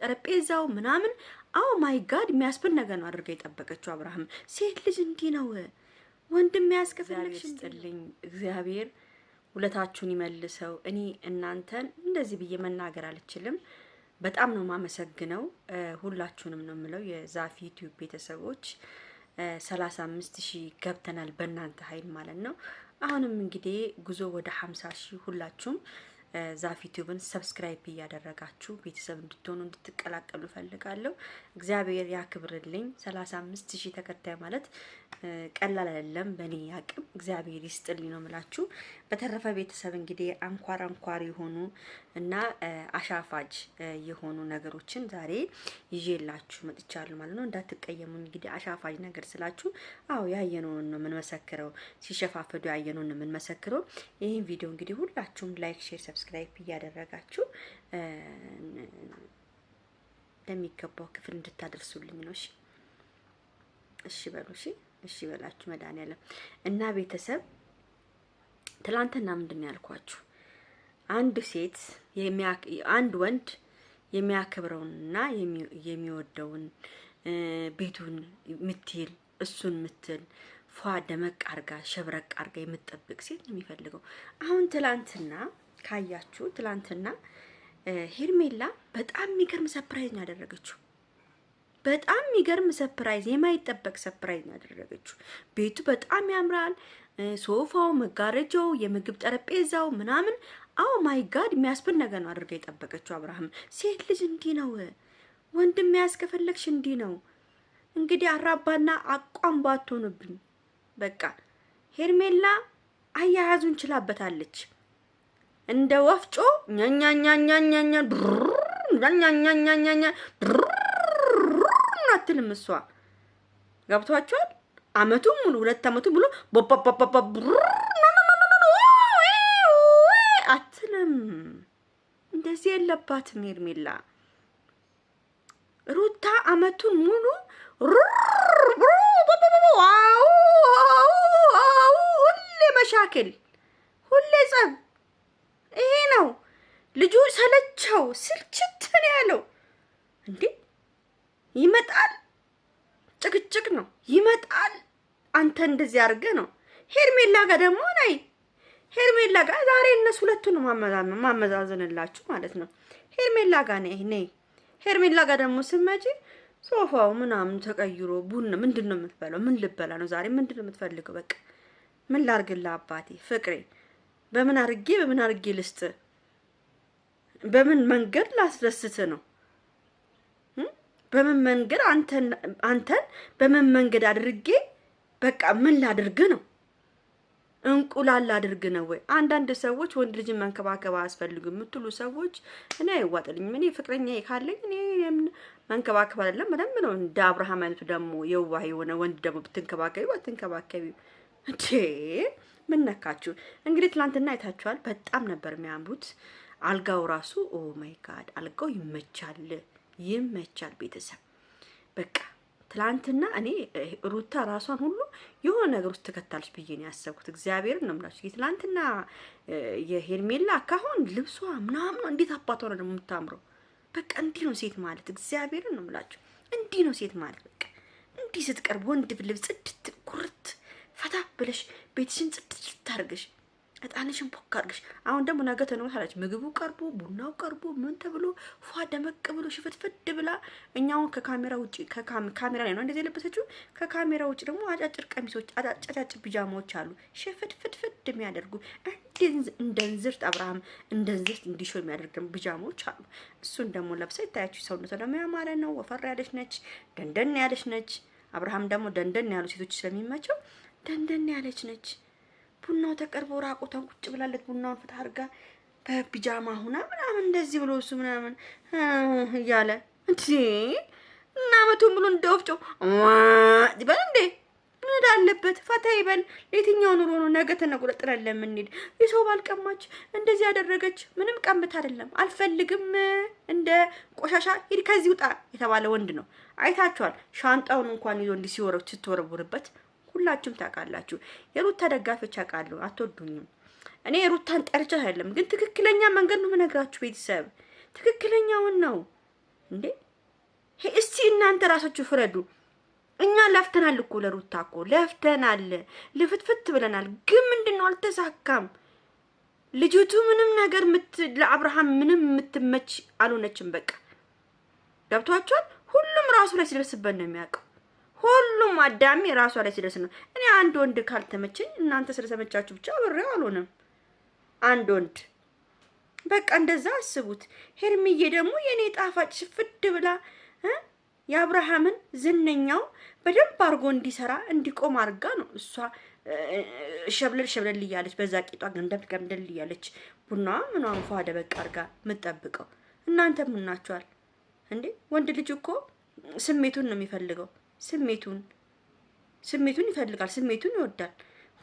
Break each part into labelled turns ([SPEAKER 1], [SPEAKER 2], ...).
[SPEAKER 1] ጠረጴዛው ምናምን አው ማይ ጋድ የሚያስብል ነገር ነው አድርጋ የጠበቀችው አብርሃም። ሴት ልጅ እንዲህ ነው ወንድም ያስከፈለክሽ እንጥልኝ እግዚአብሔር ሁለታችሁን ይመልሰው። እኔ እናንተን እንደዚህ ብዬ መናገር አልችልም። በጣም ነው ማመሰግነው ሁላችሁንም ነው የምለው የዛፊ ዩቲዩብ ቤተሰቦች 35000 ገብተናል በእናንተ ኃይል ማለት ነው። አሁንም እንግዲህ ጉዞ ወደ 50000 ሁላችሁም ዛፊ ዩቲዩብን ሰብስክራይብ እያደረጋችሁ ቤተሰብ እንድትሆኑ እንድትቀላቀሉ ፈልጋለሁ። እግዚአብሔር ያክብርልኝ። 35000 ተከታይ ማለት ቀላል አይደለም በኔ ያቅም እግዚአብሔር ይስጥልኝ ነው የምላችሁ። በተረፈ ቤተሰብ እንግዲህ አንኳር የሆኑ እና አሻፋጅ የሆኑ ነገሮችን ዛሬ ይዤላችሁ መጥቻለሁ ማለት ነው። እንዳትቀየሙኝ። እንግዲህ አሻፋጅ ነገር ስላችሁ አው ያየነውን ነው ምን መሰክረው ሲሸፋፈዱ ያየነውን ነው ምን መሰክረው። ይሄን ቪዲዮ እንግዲህ ሁላችሁም ላይክ፣ ሼር፣ ሰብስክራይብ እያደረጋችሁ ለሚገባው ክፍል እንድታደርሱልኝ ነው። እሺ በሉ። እሺ በላችሁ መድኃኒዓለም እና ቤተሰብ ትላንትና ምንድን ያልኳችሁ አንድ ሴት አንድ ወንድ የሚያከብረውንና የሚወደውን ቤቱን ምትል እሱን ምትል ፏ ደመቅ አርጋ ሸብረቅ አርጋ የምትጠብቅ ሴት ነው የሚፈልገው። አሁን ትላንትና ካያችሁ ትላንትና ሄርሜላ በጣም የሚገርም ሰርፕራይዝ ነው ያደረገችው። በጣም የሚገርም ሰርፕራይዝ የማይጠበቅ ሰርፕራይዝ ነው ያደረገችው። ቤቱ በጣም ያምራል። ሶፋው፣ መጋረጃው፣ የምግብ ጠረጴዛው ምናምን አው ማይ ጋድ የሚያስብል ነገር ነው አድርጋ የጠበቀችው አብርሃም። ሴት ልጅ እንዲህ ነው ወንድም ያስከፈለክሽ እንዲህ ነው። እንግዲህ አራባና አቋም ባትሆንብኝ በቃ ሄርሜላ አያያዙን ችላበታለች። እንደ ወፍጮ ኛኛኛኛኛኛ ኛኛኛኛኛ አትልም እሷ። ገብቷችኋል? አመቱን ሙሉ 2 አመቱን ሙሉ አትልም። እንደዚህ የለባትም ሄርሜላ። ሩታ አመቱን ሙሉ ሁሌ መሻክል፣ ሁሌ ጸብ። ይሄ ነው ልጁ ሰለቸው፣ ስልችት ነው ያለው እንዴ። ይመጣል ጭቅጭቅ ነው ይመጣል። አንተ እንደዚህ አርገ ነው ሄርሜላ ጋር ደግሞ ናይ ሄርሜላ ጋር ዛሬ እነሱ ሁለቱን ማመዛዘንላችሁ ማለት ነው። ሄርሜላ ጋር ነይ ሄርሜላ ጋር ደግሞ ስመጪ ሶፋው ምናምን ተቀይሮ ቡና ምንድነው የምትበላው? ምን ልበላ ነው ዛሬ? ምንድነው የምትፈልገው? በቃ ምን ላርግላ አባቴ ፍቅሬ፣ በምን አርጌ ልስጥ? በምን መንገድ ላስደስት ነው? በምን መንገድ አንተን በምን መንገድ አድርጌ በቃ ምን ላድርግ ነው? እንቁላል ላድርግ ነው ወይ? አንዳንድ ሰዎች ወንድ ልጅ መንከባከብ አያስፈልግም የምትሉ ሰዎች እኔ አይዋጥልኝም። እኔ ፍቅረኛዬ ካለኝ እኔ መንከባከብ አይደለም በደንብ ነው። እንደ አብርሃም አይነቱ ደግሞ የዋህ የሆነ ወንድ ደግሞ ብትንከባከቢው እንዴ ምን ነካችሁ? እንግዲህ ትላንትና አይታችኋል። በጣም ነበር የሚያምሩት። አልጋው ራሱ ኦ ማይ ጋድ አልጋው ይመቻል ቤተሰብ። በቃ ትላንትና እኔ ሩታ ራሷን ሁሉ የሆነ ነገር ውስጥ ተከታለች ብዬ ነው ያሰብኩት። እግዚአብሔርን ነው የምላችሁ። ትላንትና የሄርሜላ አካሁን ልብሷ ምናምን እንዴት አባቷ ነው ደግሞ የምታምረው። በቃ እንዲህ ነው ሴት ማለት። እግዚአብሔርን ነው የምላችሁ። እንዲህ ነው ሴት ማለት። በቃ እንዲህ ስትቀርብ ወንድ ልብስ ጽድት ኩርት ፈታ ብለሽ ቤትሽን ጽድት ታርገሽ እጣንሽን ፖክ አድርገሽ አሁን ደግሞ ነገ ተነውታለች። ምግቡ ቀርቦ ቡናው ቀርቦ ምን ተብሎ ፏ ደመቅ ብሎ ሽፍትፍት ብላ እኛው ከካሜራ ውጪ ካሜራ ላይ ነው እንደዚህ የለበሰችው። ከካሜራ ውጪ ደግሞ አጫጭር ቀሚሶች፣ አጫጭር ፒጃማዎች አሉ ሽፍትፍት የሚያደርጉ እንደንዝርት አብርሃም እንደንዝርት እንዲሾ የሚያደርግ ፒጃማዎች አሉ። እሱን ደግሞ ለብሳ ይታያችሁ። ሰውነቷ ደግሞ ያማረ ነው። ወፈር ያለች ነች፣ ደንደን ያለች ነች። አብርሃም ደግሞ ደንደን ያሉ ሴቶች ስለሚመቸው ደንደን ያለች ነች። ቡናው ተቀርቦ ራቆቷን ቁጭ ብላለች። ቡናውን ፍታ አድርጋ በፒጃማ ሁና ምናምን እንደዚህ ብሎ እሱ ምናምን እያለ እንዴ እና መቶን ብሎ እንደወፍጮ ይበል እንዴ ምን አለበት? ፈታ ይበል። የትኛው ኑሮ ነው ነገ ተነቁረጥረን ለምንሄድ? የሰው ባልቀማች እንደዚህ ያደረገች ምንም ቀምት አይደለም። አልፈልግም እንደ ቆሻሻ ሂድ ከዚህ ውጣ የተባለ ወንድ ነው። አይታችኋል። ሻንጣውን እንኳን ይዞ እንዲህ ስትወረውርበት ሁላችሁም ታውቃላችሁ። የሩታ ደጋፊዎች አውቃለሁ። አትወዱኝም። እኔ ሩታን ጠርቻት አይደለም፣ ግን ትክክለኛ መንገድ ነው የምነግራችሁ ቤተሰብ። ትክክለኛውን ነው እንዴ? እስቲ እናንተ ራሳችሁ ፍረዱ። እኛ ለፍተናል እኮ ለሩታ እኮ ለፍተናል፣ ልፍትፍት ብለናል። ግን ምንድነው አልተሳካም። ልጅቱ ምንም ነገር ለአብርሃም ምንም የምትመች አልሆነችም። በቃ ገብቷቸዋል። ሁሉም ራሱ ላይ ሲደርስበት ነው የሚያውቀው። ሁሉም አዳሚ ራሱ ላይ ሲደርስ ነው። እኔ አንድ ወንድ ካልተመቸኝ እናንተ ስለተመቻችሁ ብቻ አብሬው አልሆነም። አንድ ወንድ በቃ እንደዛ አስቡት። ሄርሚዬ ደግሞ የኔ ጣፋጭ ፍድ ብላ የአብርሃምን ዝነኛው በደንብ አርጎ እንዲሰራ እንዲቆም አርጋ ነው እሷ ሸብለል እያለች በዛ ቂጧ ገምደል እያለች ቡናዋ ምኗን ፏ ደበቅ አርጋ የምትጠብቀው። እናንተ ምን ናችኋል እንዴ? ወንድ ልጅ እኮ ስሜቱን ነው የሚፈልገው። ስሜቱን ይፈልጋል። ስሜቱን ይወዳል።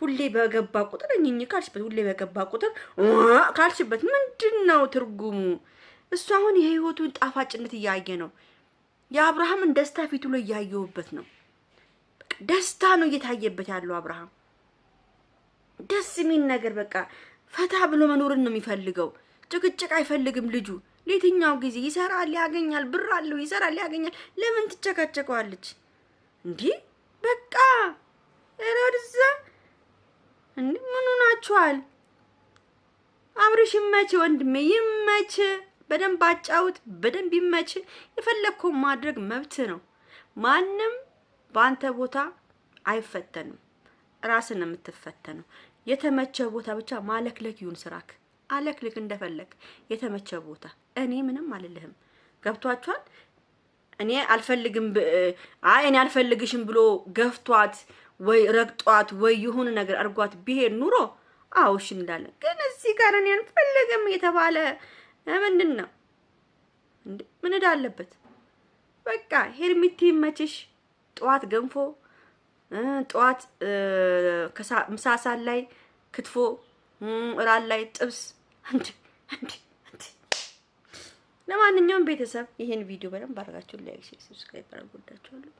[SPEAKER 1] ሁሌ በገባ ቁጥር እኝኝ ካልሽበት፣ ሁሌ በገባ ቁጥር ካልሽበት ምንድነው ትርጉሙ? እሱ አሁን የህይወቱን ጣፋጭነት እያየ ነው። የአብርሃምን ደስታ ፊቱ ላይ እያየውበት ነው። ደስታ ነው እየታየበት ያለው አብርሃም። ደስ የሚል ነገር በቃ ፈታ ብሎ መኖርን ነው የሚፈልገው። ጭቅጭቅ አይፈልግም ልጁ። ለየትኛው ጊዜ ይሰራል ያገኛል፣ ብር አለው ይሰራል ያገኛል። ለምን ትጨቃጨቀዋለች እንዴ? በቃ እረድዛ እንዴ ምን ሆናችኋል? አብርሽ ይመች ወንድሜ ይመች። በደንብ አጫውት፣ በደንብ ይመች። የፈለግከው ማድረግ መብት ነው። ማንም በአንተ ቦታ አይፈተንም። ራስን ነው የምትፈተነው። የተመቸ ቦታ ብቻ ማለክለክ ይሁን ስራክ። አለክልክ እንደፈለክ የተመቸ ቦታ። እኔ ምንም አልልህም። ገብቷችኋል? እኔ አልፈልግም እኔ አልፈልግሽም ብሎ ገፍቷት ወይ ረግጧት ወይ የሆነ ነገር አርጓት ቢሄድ ኑሮ አውሽ እንዳለ። ግን እዚህ ጋር እኔ አልፈልግም የተባለ ምንድነው እንዴ? ምን እዳለበት? በቃ ሄርሚቲ መችሽ። ጠዋት ገንፎ፣ ጠዋት ምሳሳል ላይ ክትፎ፣ እራል ላይ ጥብስ። እንዴ ለማንኛውም ቤተሰብ ይሄን ቪዲዮ በደንብ አድርጋችሁ ላይክ፣ ሰብስክራይብ አድርጉ። ወዳችኋለሁ።